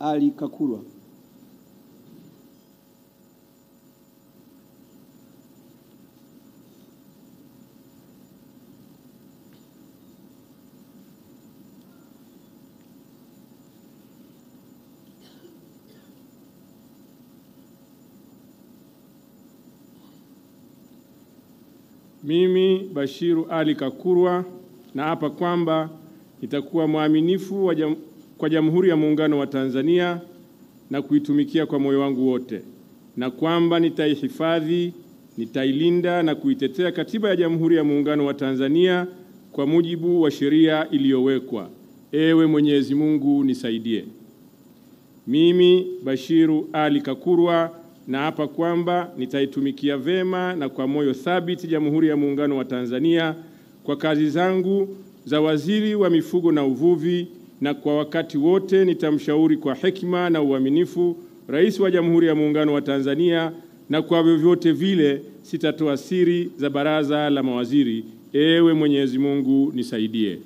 Ali Kakurwa. Mimi Bashiru Ali Kakurwa naapa kwamba nitakuwa mwaminifu kwa Jamhuri ya Muungano wa Tanzania na kuitumikia kwa moyo wangu wote, na kwamba nitaihifadhi, nitailinda na kuitetea Katiba ya Jamhuri ya Muungano wa Tanzania kwa mujibu wa sheria iliyowekwa. Ewe Mwenyezi Mungu nisaidie. Mimi Bashiru Ali Kakurwa naapa kwamba nitaitumikia vema na kwa moyo thabiti Jamhuri ya Muungano wa Tanzania kwa kazi zangu za Waziri wa Mifugo na Uvuvi, na kwa wakati wote nitamshauri kwa hekima na uaminifu Rais wa Jamhuri ya Muungano wa Tanzania, na kwa vyovyote vile sitatoa siri za Baraza la Mawaziri. Ewe Mwenyezi Mungu nisaidie.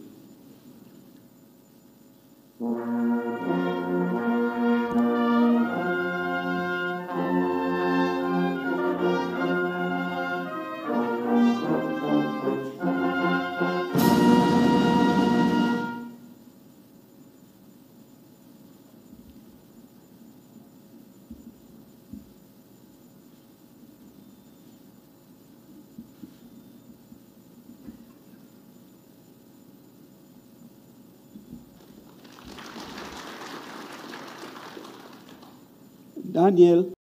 Daniel